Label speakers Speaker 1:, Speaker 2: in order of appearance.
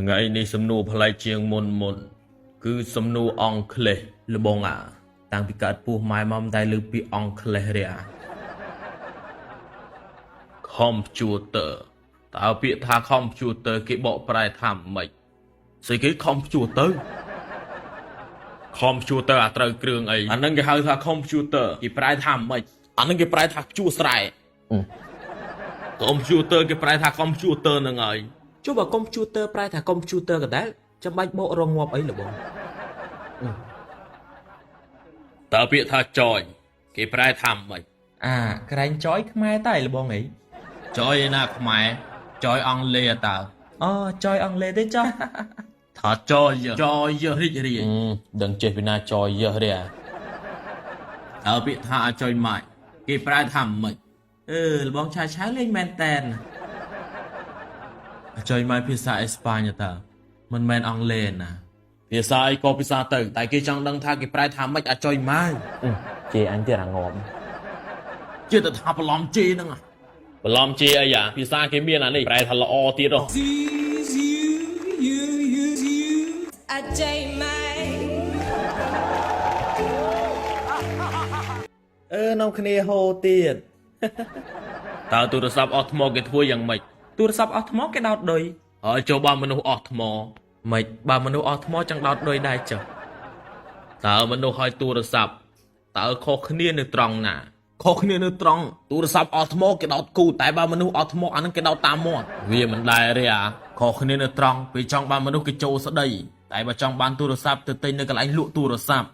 Speaker 1: ngày nay sầm nô phai chiang môn cứ sầm nô ong kle le bong à tăng bị cắt pu mai momได้ลือปีong kleเรียคอมพิวเตอร์ตาเปียทาคอมพิวเตอร์กี่บอกปลายทำไม่สิกี่คอมพิวเตอร์อัตราเครื่องไอ้อันนั้นก็หาทาคอมพิวเตอร์กี่ปลายทำไม่อันนั้นก็ปลายทาจูสไรคอมพิวเตอร์กี่ปลายทาคอมพิวเตอร์นั่งไงช่วยบอกคอมพิวเตอร์ปลายทาคอมพิวเตอร์ก็ได้จะไม่บอกรองงบไอ้หรือบ่ตาเปียทาจอยกี่ปลายทำไม่ใครจอยខ្មែរតែលបងអីจอยណាខ្មែរจอยអង់គ្លេសតើจอยអង់គ្លេសទេចុះថាจอยរីករាយដឹងចេះពីណាจอยរីតើពាក្យថាចอยម៉ាច់គេប្រែថាម៉េចលបងឆាឆៅលេងមែនតែនចอยម៉ាច់ភាសាអេស្ប៉ាញតើមិនមែនអង់គ្លេសណាភាសាអីក៏ភាសាទៅតែគេចង់ដឹងថាគេប្រែថាម៉េចអាចอยម៉ាច់ជេអញទៀតអាងំជឿតែថាប្រឡំជេហ្នឹងប្រឡំជេអីភាសាគេមានអានេះប្រែថាល្អទៀតហ៎អាចอยម៉ាច់នាំគ្នាហូទៀតតើទូរស័ព្ទអស់ថ្មគេធ្វើយ៉ាងម៉េចទូរស័ព្ទអស់ថ្មគេដោតឌុយហើយចូលបើមនុស្សអស់ថ្មម៉េចបើមនុស្សអស់ថ្មចង់ដោតឌុយដែរចុះតើមនុស្សហើយទូរស័ព្ទតើខុសគ្នានៅត្រង់ណាខុសគ្នានៅត្រង់ទូរស័ព្ទអស់ថ្មគេដោតគូតែបើមនុស្សអស់ថ្មអានឹងគេដោតតាមមាត់វាមិនដែរទេខុសគ្នានៅត្រង់ពេលចង់បានមនុស្សគេចូលស្ដីតែបើចង់បានទូរស័ព្ទទៅទិញនៅកន្លែងលក់ទូរស័ព្ទ